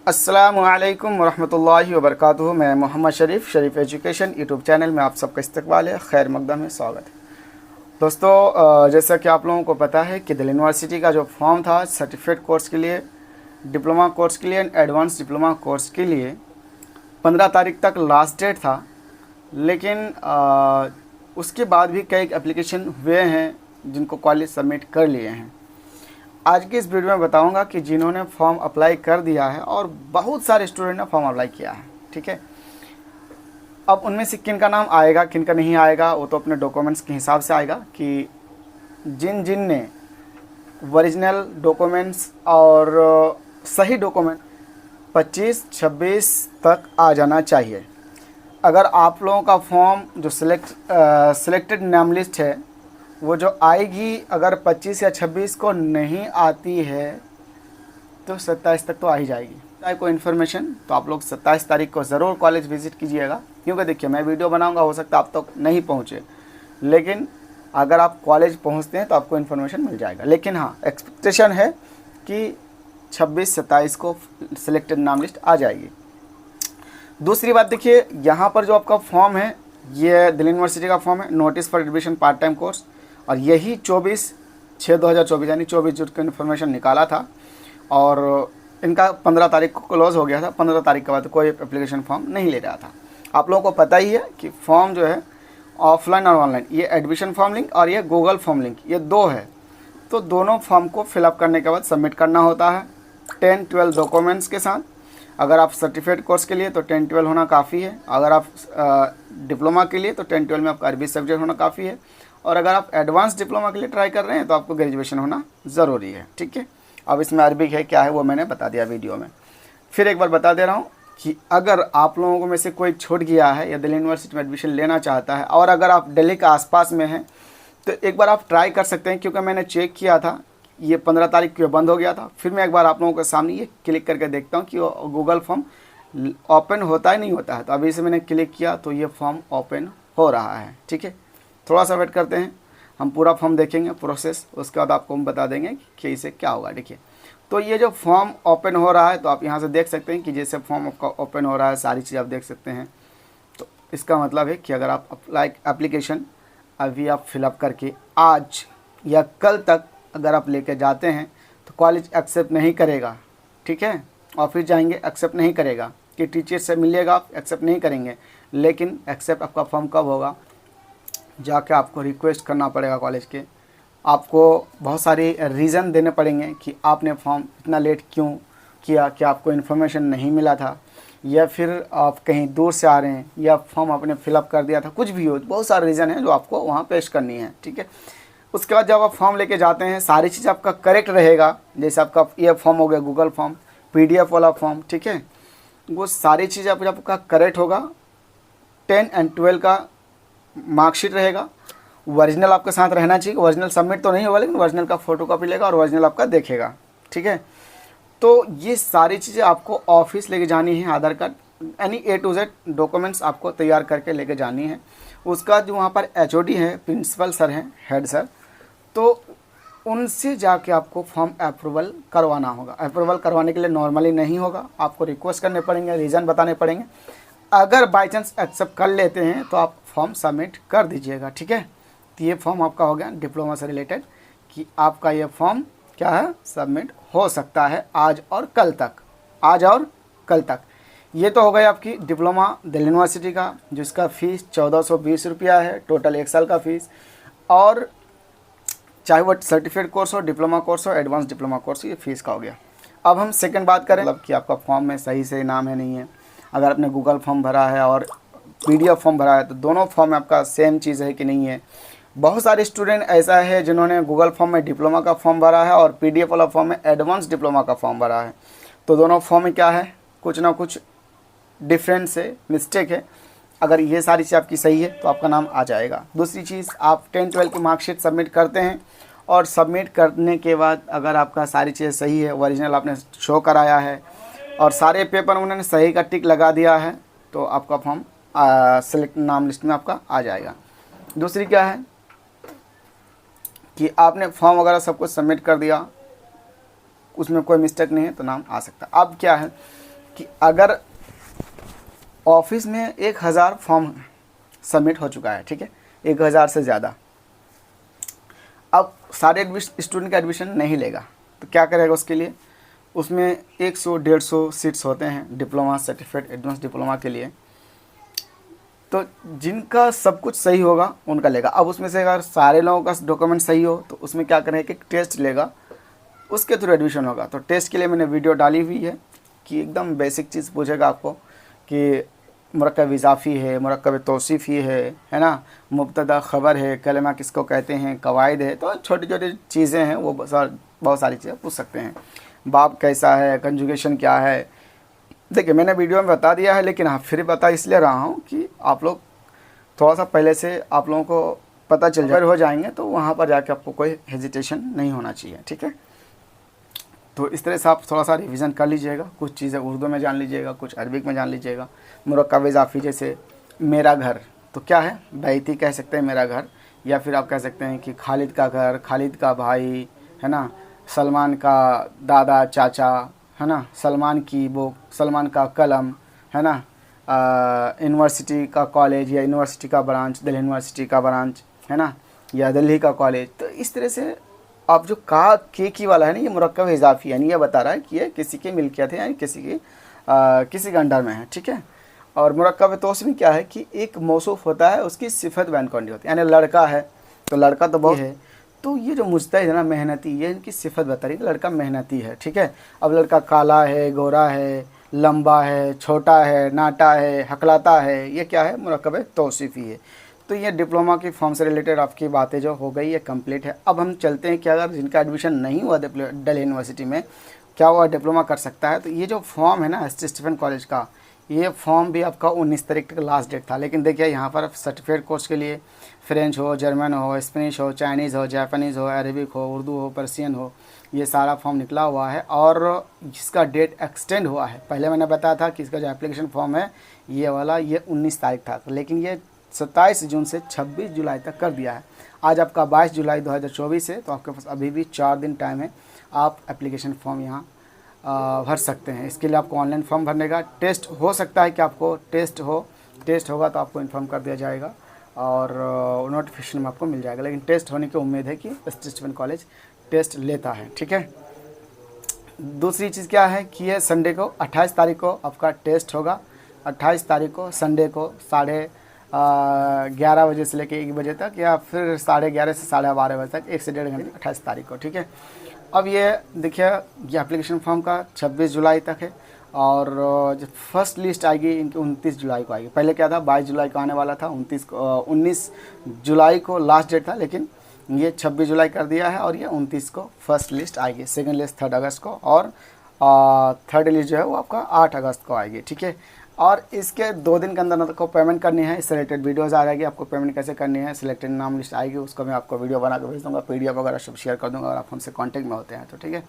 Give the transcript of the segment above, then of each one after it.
अस्सलामुअलैकुम वरहमतुल्लाहि वबरकातुहू। मैं मोहम्मद शरीफ एजुकेशन यूट्यूब चैनल में आप सबका इस्तकबाल है, खैर मकदम है, स्वागत है। दोस्तों, जैसा कि आप लोगों को पता है कि दिल्ली यूनिवर्सिटी का जो फॉर्म था सर्टिफिकेट कोर्स के लिए, डिप्लोमा कोर्स के लिए एंड एडवांस डिप्लोमा कोर्स के लिए 15 तारीख तक लास्ट डेट था। लेकिन उसके बाद भी कई एप्लीकेशन हुए हैं जिनको कॉलेज सबमिट कर लिए हैं। आज की इस वीडियो में बताऊंगा कि जिन्होंने फॉर्म अप्लाई कर दिया है और बहुत सारे स्टूडेंट ने फॉर्म अप्लाई किया है, ठीक है। अब उनमें से किन का नाम आएगा किन का नहीं आएगा वो तो अपने डॉक्यूमेंट्स के हिसाब से आएगा कि जिन जिन ने ओरिजिनल डॉक्यूमेंट्स और सही डॉक्यूमेंट 25-26 तक आ जाना चाहिए। अगर आप लोगों का फॉर्म जो सिलेक्टेड नाम लिस्ट है वो जो आएगी, अगर 25 या 26 को नहीं आती है तो 27 तक तो आ ही जाएगी। चाहे कोई इन्फॉर्मेशन तो आप लोग 27 तारीख को ज़रूर कॉलेज विज़िट कीजिएगा, क्योंकि देखिए मैं वीडियो बनाऊंगा, हो सकता है आप तक नहीं पहुंचे, लेकिन अगर आप कॉलेज पहुंचते हैं तो आपको इन्फॉर्मेशन मिल जाएगा। लेकिन हाँ, एक्सपेक्टेशन है कि 26-27 को सिलेक्टेड नाम लिस्ट आ जाएगी। दूसरी बात देखिए, यहाँ पर जो आपका फॉर्म है ये दिल्ली यूनिवर्सिटी का फॉर्म है, notice for admission part time course, और यही 24/6/2024 यानी 24 जून को इन्फॉर्मेशन निकाला था और इनका 15 तारीख को क्लोज हो गया था। 15 तारीख के बाद कोई एप्लीकेशन फॉर्म नहीं ले रहा था। आप लोगों को पता ही है कि फॉर्म जो है ऑफलाइन और ऑनलाइन, ये एडमिशन फॉर्म लिंक और ये गूगल फॉर्म लिंक, ये दो है। तो दोनों फॉर्म को फिलअप करने के बाद सबमिट करना होता है 10-12 डॉक्यूमेंट्स के साथ। अगर आप सर्टिफिकेट कोर्स के लिए तो 10-12 होना काफ़ी है। अगर आप डिप्लोमा के लिए तो 10-12 में आपका अरबी सब्जेक्ट होना काफ़ी है। और अगर आप एडवांस डिप्लोमा के लिए ट्राई कर रहे हैं तो आपको ग्रेजुएशन होना ज़रूरी है, ठीक है। अब इसमें अरबी है क्या है वो मैंने बता दिया वीडियो में। फिर एक बार बता दे रहा हूँ कि अगर आप लोगों में से कोई छूट गया है या दिल्ली यूनिवर्सिटी में एडमिशन लेना चाहता है और अगर आप दिल्ली के आसपास में हैं तो एक बार आप ट्राई कर सकते हैं, क्योंकि मैंने चेक किया था, ये 15 तारीख को बंद हो गया था। फिर मैं एक बार आप लोगों के सामने ये क्लिक करके देखता हूँ कि गूगल फॉर्म ओपन होता है नहीं होता है। तो अभी से मैंने क्लिक किया तो ये फॉर्म ओपन हो रहा है, ठीक है। थोड़ा सा वेट करते हैं, हम पूरा फॉर्म देखेंगे प्रोसेस, उसके बाद आपको हम बता देंगे कि इसे क्या होगा। देखिए, तो ये जो फॉर्म ओपन हो रहा है तो आप यहाँ से देख सकते हैं कि जैसे फॉर्म आपका ओपन हो रहा है सारी चीज़ आप देख सकते हैं। तो इसका मतलब है कि अगर आप एप्लीकेशन अभी आप फिलअप करके आज या कल तक अगर आप लेके जाते हैं तो कॉलेज एक्सेप्ट नहीं करेगा, ठीक है। ऑफिस जाएंगे एक्सेप्ट नहीं करेगा कि टीचर से मिलेगा, आप एक्सेप्ट नहीं करेंगे। लेकिन एक्सेप्ट आपका फॉर्म कब होगा, जाके आपको रिक्वेस्ट करना पड़ेगा कॉलेज के, आपको बहुत सारे रीज़न देने पड़ेंगे कि आपने फॉर्म इतना लेट क्यों किया, कि आपको इन्फॉर्मेशन नहीं मिला था या फिर आप कहीं दूर से आ रहे हैं या फॉर्म आपने फिलअप कर दिया था, कुछ भी हो, बहुत सारे रीज़न हैं जो आपको वहाँ पेश करनी है, ठीक है। उसके बाद जब आप फॉर्म लेके जाते हैं सारी चीज़ आपका करेक्ट रहेगा। जैसे आपका ये फॉर्म हो गया गूगल फॉर्म, PDF वाला फॉर्म, ठीक है, वो सारी चीज़ आपका करेक्ट होगा। 10 और 12 का मार्कशीट रहेगा, ओरिजिनल आपके साथ रहना चाहिए। ओरिजिनल सबमिट तो नहीं होगा लेकिन ओरिजिनल का फ़ोटोकॉपी लेगा और ओरिजिनल आपका देखेगा, ठीक है। तो ये सारी चीज़ें आपको ऑफिस लेके जानी है, आधार कार्ड यानी A to Z डॉक्यूमेंट्स आपको तैयार करके लेके जानी है। उसका जो वहाँ पर HOD है, प्रिंसिपल सर हैं, हेड सर, तो उनसे जाके आपको फॉर्म अप्रूवल करवाना होगा। अप्रूवल करवाने के लिए नॉर्मली नहीं होगा, आपको रिक्वेस्ट करने पड़ेंगे, रीज़न बताने पड़ेंगे। अगर बाई चांस एक्सेप्ट कर लेते हैं तो आप फॉर्म सबमिट कर दीजिएगा, ठीक है। तो ये फॉर्म आपका हो गया डिप्लोमा से रिलेटेड कि आपका ये फॉर्म क्या है, सबमिट हो सकता है आज और कल तक, आज और कल तक। ये तो हो गई आपकी डिप्लोमा दिल्ली यूनिवर्सिटी का, जिसका फ़ीस 1420 रुपया है, टोटल 1 साल का फ़ीस। और चाहे वो सर्टिफिकेट कोर्स हो, डिप्लोमा कोर्स हो, एडवांस डिप्लोमा कोर्स हो, ये फ़ीस का हो गया। अब हम सेकंड बात करें, मतलब कि आपका फॉर्म में सही से नाम है नहीं है। अगर आपने गूगल फॉर्म भरा है और PDF फॉर्म भरा है तो दोनों फॉर्म में आपका सेम चीज़ है कि नहीं है। बहुत सारे स्टूडेंट ऐसा है जिन्होंने गूगल फॉर्म में डिप्लोमा का फॉर्म भरा है और PDF वाला फॉर्म में एडवांस डिप्लोमा का फॉर्म भरा है। तो दोनों फॉर्म में क्या है, कुछ ना कुछ डिफरेंस है, मिस्टेक है। अगर ये सारी चीज़ आपकी सही है तो आपका नाम आ जाएगा। दूसरी चीज़, आप 10-12 की मार्कशीट सबमिट करते हैं और सबमिट करने के बाद अगर आपका सारी चीज़ें सही है, ओरिजिनल आपने शो कराया है और सारे पेपर उन्होंने सही का टिक लगा दिया है तो आपका फॉर्म सेलेक्ट नाम लिस्ट में आपका आ जाएगा। दूसरी क्या है कि आपने फॉर्म वगैरह सब कुछ सबमिट कर दिया, उसमें कोई मिस्टेक नहीं है तो नाम आ सकता है। अब क्या है कि अगर ऑफिस में 1000 फॉर्म सबमिट हो चुका है, ठीक है, 1000 से ज़्यादा, अब सारे स्टूडेंट का एडमिशन नहीं लेगा तो क्या करेगा उसके लिए? उसमें 100-150 सीट्स होते हैं डिप्लोमा सर्टिफिकेट एडवांस डिप्लोमा के लिए, तो जिनका सब कुछ सही होगा उनका लेगा। अब उसमें से अगर सारे लोगों का डॉक्यूमेंट सही हो तो उसमें क्या करेंगे कि टेस्ट लेगा, उसके थ्रू एडमिशन होगा। तो टेस्ट के लिए मैंने वीडियो डाली हुई है कि एकदम बेसिक चीज़ पूछेगा आपको कि मुरक्कब इजाफ़ी है, मुरक्कब तौसीफ़ी है ना, मुब्तदा ख़बर है, कलमा किसको कहते हैं, कवायद है, तो छोटी छोटी चीज़ें हैं वो बहुत सारी चीज़ें पूछ सकते हैं। बाब कैसा है, कंजुगेशन क्या है। देखिए मैंने वीडियो में बता दिया है, लेकिन हाँ फिर बता इसलिए रहा हूँ कि आप लोग थोड़ा सा पहले से आप लोगों को पता चल जाए हो जाएंगे, तो वहाँ पर जाके आपको कोई हेजिटेशन नहीं होना चाहिए, ठीक है। तो इस तरह से आप थोड़ा सा रिवीजन कर लीजिएगा, कुछ चीज़ें उर्दू में जान लीजिएगा, कुछ अरबिक में जान लीजिएगा। मुरक्कब इज़ाफ़ी जैसे मेरा घर, तो क्या है, बैती कह सकते हैं मेरा घर, या फिर आप कह सकते हैं कि खालिद का घर, खालिद का भाई, है ना, सलमान का दादा चाचा, है ना, सलमान की बुक, सलमान का कलम, है ना, यूनिवर्सिटी का कॉलेज या यूनिवर्सिटी का ब्रांच, दिल्ली यूनिवर्सिटी का ब्रांच, है ना, या दिल्ली का कॉलेज। तो इस तरह से आप जो के की वाला है ना, ये मुरक्कब इजाफ़ी, यानी ये बता रहा है कि ये किसी की मिल्कियत है, यानी किसी के अंडर में है, ठीक है। और मुरक्कब तौसीफ़ी क्या है कि एक मौसूफ होता है, उसकी सिफत बयान करनी होती है, यानी लड़का है तो लड़का तो बहुत है, तो ये जो मुजतहिद है ना, मेहनती, ये इनकी सिफत बता रही है कि लड़का मेहनती है, ठीक है। अब लड़का काला है, गोरा है, लंबा है, छोटा है, नाटा है, हकलाता है, ये क्या है, मुरक्कब तौसीफ़ी है। तो ये डिप्लोमा की फॉर्म से रिलेटेड आपकी बातें जो हो गई ये कंप्लीट है। अब हम चलते हैं कि अगर जिनका एडमिशन नहीं हुआ दिल्ली यूनिवर्सिटी में, क्या वो डिप्लोमा कर सकता है। तो ये जो फॉर्म है ना एस.टी. स्टीफन कॉलेज का, ये फॉर्म भी आपका 19 तारीख तक लास्ट डेट था, लेकिन देखिए यहाँ पर सर्टिफिकेट कोर्स के लिए फ्रेंच हो, जर्मन हो, स्पेनिश हो, चाइनीज़ हो, जापानीज़ हो, अरबिक हो, उर्दू हो, पर्सियन हो, ये सारा फॉर्म निकला हुआ है और इसका डेट एक्सटेंड हुआ है। पहले मैंने बताया था कि इसका जो एप्लीकेशन फॉर्म है ये वाला, ये 19 तारीख था, लेकिन ये 27 जून से 26 जुलाई तक कर दिया है। आज आपका 22 जुलाई 2024 है, तो आपके पास अभी भी 4 दिन टाइम है, आप एप्लीकेशन फॉर्म यहाँ भर सकते हैं। इसके लिए आपको ऑनलाइन फॉर्म भरने का, टेस्ट हो सकता है कि आपको टेस्ट होगा तो आपको इन्फॉर्म कर दिया जाएगा और नोटिफिकेशन में आपको मिल जाएगा, लेकिन टेस्ट होने की उम्मीद है कि एस.टी. स्टीफन कॉलेज टेस्ट लेता है, ठीक है। दूसरी चीज़ क्या है कि ये संडे को 28 तारीख को आपका टेस्ट होगा। 28 तारीख को संडे को 11:30 बजे से लेकर 1 बजे तक, या फिर 11:30 से 12:30 बजे तक, 1 से 1.5 घंटे, 28 तारीख को, ठीक है। अब ये देखिए ये एप्लीकेशन फॉर्म का 26 जुलाई तक है और जो फर्स्ट लिस्ट आएगी इनकी 29 जुलाई को आएगी। पहले क्या था, 22 जुलाई को आने वाला था, 19 जुलाई को लास्ट डेट था, लेकिन ये 26 जुलाई कर दिया है और ये 29 को फर्स्ट लिस्ट आएगी। सेकंड लिस्ट 3 अगस्त को और थर्ड लिस्ट जो है वो आपका 8 अगस्त को आएगी, ठीक है। और इसके 2 दिन के अंदर आपको पेमेंट करनी है, इससे रिलेटेड वीडियोज़ आ जाएगी, आपको पेमेंट कैसे करनी है, सिलेक्टेड नाम लिस्ट आएगी, उसको मैं आपको वीडियो बना के भेज दूँगा, PDF वगैरह सब शेयर कर दूँगा अगर आप हमसे कांटेक्ट में होते हैं तो, ठीक है।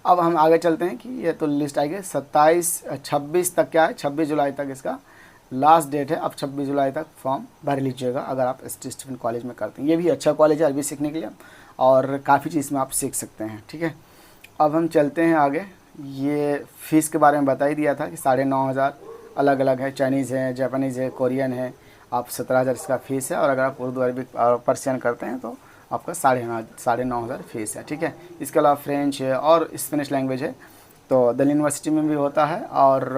अब हम आगे चलते हैं कि ये तो लिस्ट आएगी 26 तक, क्या है 26 जुलाई तक इसका लास्ट डेट है। अब 26 जुलाई तक फॉर्म भर लीजिएगा अगर आप एस.टी. स्टीफन कॉलेज में करते हैं। ये भी अच्छा कॉलेज है अरबी सीखने के लिए और काफ़ी चीज़ में आप सीख सकते हैं, ठीक है। अब हम चलते हैं आगे। ये फ़ीस के बारे में बता ही दिया था कि 9,500 अलग अलग है, चाइनीज़ है, जापानीज़ है, कोरियन है, आप 17,000 इसका फ़ीस है। और अगर आप उर्दू अरबिक और पर्सियन करते हैं तो आपका 9,500 फ़ीस है, ठीक है। इसके अलावा फ्रेंच है और स्पेनिश लैंग्वेज है, तो दिल्ली यूनिवर्सिटी में भी होता है और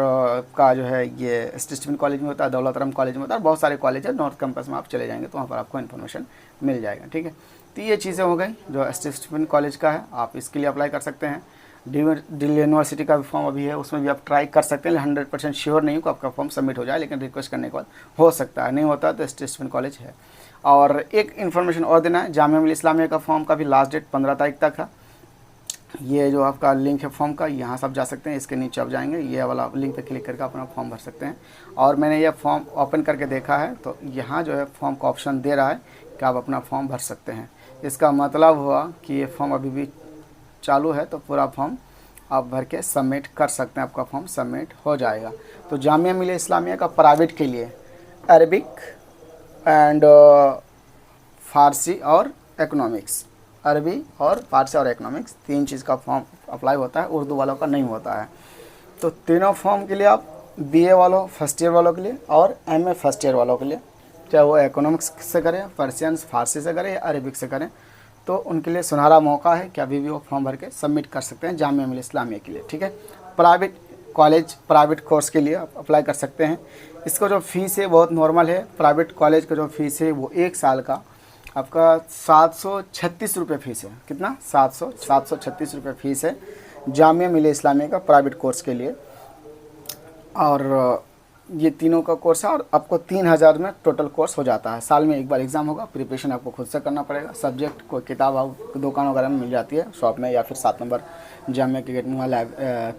का जो है ये एस.टी. स्टीफन कॉलेज में होता है, दौलतराम कॉलेज में होता है, बहुत सारे कॉलेज है। नॉर्थ कैंपस में आप चले जाएंगे तो वहाँ पर आपको इन्फॉर्मेशन मिल जाएगा, ठीक है। तो ये चीज़ें हो गई जो एस.टी. स्टीफन कॉलेज का है, आप इसके लिए अप्लाई कर सकते हैं। दिल्ली यूनिवर्सिटी का भी फॉर्म अभी है, उसमें भी आप ट्राई कर सकते हैं। 100% श्योर नहीं हो कि आपका फॉर्म सबमिट हो जाए, लेकिन रिक्वेस्ट करने के बाद हो सकता है, नहीं होता तो एस.टी. स्टीफन कॉलेज है। और एक इन्फॉर्मेशन और देना है, जामिया मिल्लिया इस्लामिया का फॉर्म का भी लास्ट डेट 15 तारीख तक है। ये जो आपका लिंक है फॉर्म का, यहाँ सब जा सकते हैं, इसके नीचे आप जाएंगे, ये वाला लिंक पे क्लिक करके अपना फॉर्म भर सकते हैं। और मैंने ये फॉर्म ओपन करके देखा है तो यहाँ जो है फॉर्म का ऑप्शन दे रहा है कि आप अपना फॉर्म भर सकते हैं। इसका मतलब हुआ कि ये फॉर्म अभी भी चालू है, तो पूरा फॉर्म आप भर के सबमिट कर सकते हैं, आपका फॉर्म सबमिट हो जाएगा। तो जामिया मिल्लिया इस्लामिया का प्राइवेट के लिए अरबिक एंड फ़ारसी और इकोनॉमिक्स, अरबी और फ़ारसी और इकोनॉमिक्स 3 चीज़ का फॉर्म अप्लाई होता है, उर्दू वालों का नहीं होता है। तो तीनों फॉर्म के लिए आप BA वालों फर्स्ट ईयर वालों के लिए और MA फर्स्ट ईयर वालों के लिए, चाहे वो इकोनॉमिक्स से करें, पर्शियन फारसी से करें या अरबिक से करें, तो उनके लिए सुनहरा मौका है कि अभी भी वो फॉर्म भर के सबमिट कर सकते हैं जामिया मिल्लिया इस्लामिया के लिए। ठीक है, प्राइवेट कॉलेज प्राइवेट कोर्स के लिए आप अप्लाई कर सकते हैं। इसका जो फ़ीस है बहुत नॉर्मल है। प्राइवेट कॉलेज का जो फ़ीस है वो 1 साल का आपका 736 रुपये फ़ीस है। कितना? 736 रुपये फ़ीस है जामिया मिल्लिया इस्लामिया का प्राइवेट कोर्स के लिए। और ये तीनों का कोर्स है और आपको 3000 में टोटल कोर्स हो जाता है। साल में एक बार एग्ज़ाम होगा, प्रिपरेशन आपको खुद से करना पड़ेगा। सब्जेक्ट कोई किताब आपको दुकान वगैरह में मिल जाती है, शॉप में, या फिर 7 नंबर जामिया के गेट में वहाँ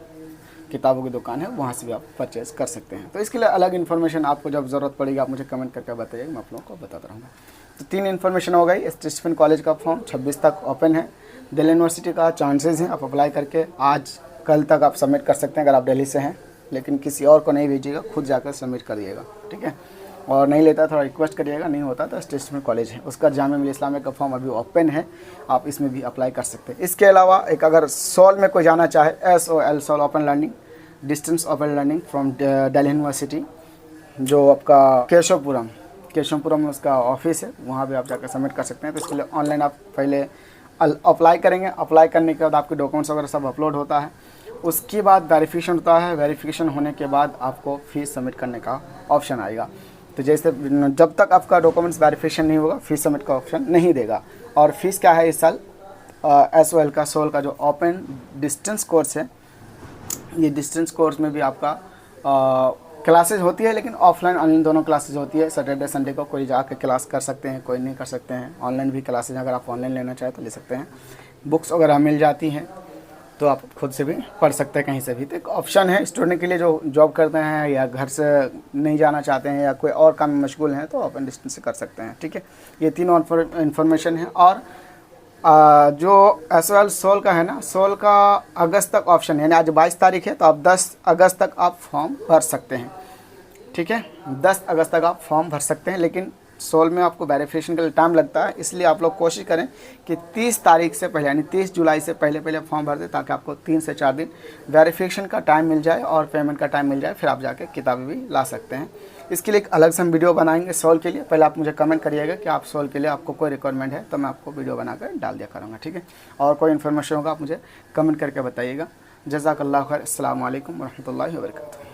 किताबों की दुकान है, वहाँ से भी आप परचेज़ कर सकते हैं। तो इसके लिए अलग इन्फॉर्मेशन आपको जब ज़रूरत पड़ेगी आप मुझे कमेंट करके बताइएगा, मैं आप लोगों को बताता रहूँगा। तो 3 इन्फॉर्मेशन हो गई। स्टीफन कॉलेज का फॉर्म 26 तक ओपन है। दिल्ली यूनिवर्सिटी का चांसेस हैं, आप अप्लाई करके आज कल तक आप सबमिट कर सकते हैं अगर आप दिल्ली से हैं, लेकिन किसी और को नहीं भेजिएगा, खुद जाकर सबमिट कर दिएगा। ठीक है, और नहीं लेता थोड़ा रिक्वेस्ट करिएगा, नहीं होता तो स्टीफन कॉलेज है उसका जामिया मिल्लिया इस्लामिया का फॉर्म अभी ओपन है, आप इसमें भी अप्लाई कर सकते हैं। इसके अलावा एक अगर सोल में कोई जाना चाहे, SOL SOL open learning distance open learning from Delhi university, जो आपका केशवपुरम में उसका ऑफिस है, वहाँ भी आप जाकर सबमिट कर सकते हैं। तो इसके लिए ऑनलाइन आप पहले अप्लाई करेंगे। अप्लाई करने के बाद आपके डॉक्यूमेंट्स वगैरह सब अपलोड होता है, उसके बाद वेरिफिकेशन होता है। वेरिफिकेशन होने के बाद आपको फीस सबमिट करने का ऑप्शन आएगा। तो जैसे जब तक आपका डॉक्यूमेंट्स वेरिफिकेशन नहीं होगा फीस सबमिट का ऑप्शन नहीं देगा। और फीस क्या है इस साल? SOL का सोल का जो ओपन डिस्टेंस कोर्स है, ये डिस्टेंस कोर्स में भी आपका क्लासेज होती है, लेकिन ऑफलाइन ऑनलाइन दोनों क्लासेज होती है। सैटरडे संडे को कोई जाकर क्लास कर सकते हैं, कोई नहीं कर सकते हैं। ऑनलाइन भी क्लासेज अगर आप ऑनलाइन लेना चाहें तो ले सकते हैं। बुक्स वगैरह मिल जाती हैं, तो आप खुद से भी पढ़ सकते हैं कहीं से भी। तो एक ऑप्शन है स्टूडेंट के लिए जो जॉब करते हैं या घर से नहीं जाना चाहते हैं या कोई और काम में मशगूल हैं, तो ओपन डिस्टेंस से कर सकते हैं। ठीक है, ये तीनों इन्फॉर्मेशन है। और जो SOL सोल का है ना, सोल का अगस्त तक ऑप्शन है, यानी आज 22 तारीख है, तो आप 10 अगस्त तक आप फॉर्म भर सकते हैं। ठीक है, 10 अगस्त तक आप फॉर्म भर सकते हैं, लेकिन सोल में आपको वेरिफिकेशन के लिए टाइम लगता है, इसलिए आप लोग कोशिश करें कि 30 तारीख से पहले यानी 30 जुलाई से पहले फॉर्म भर दें, ताकि आपको 3 से 4 दिन वेरिफिकेशन का टाइम मिल जाए और पेमेंट का टाइम मिल जाए, फिर आप जाके किताबें भी ला सकते हैं। इसके लिए एक अलग से हम वीडियो बनाएंगे सोल के लिए। पहले आप मुझे कमेंट करिएगा कि आप सोल के लिए आपको कोई रिक्वायरमेंट है, तो मैं आपको वीडियो बनाकर डाल दिया करूँगा। ठीक है, और कोई इन्फॉर्मेशन होगा आप मुझे कमेंट करके बताइएगा। जज़ाकल्लाहु खैर। अस्सलामु अलैकुम वरहमतुल्लाहि वबरकातुहू।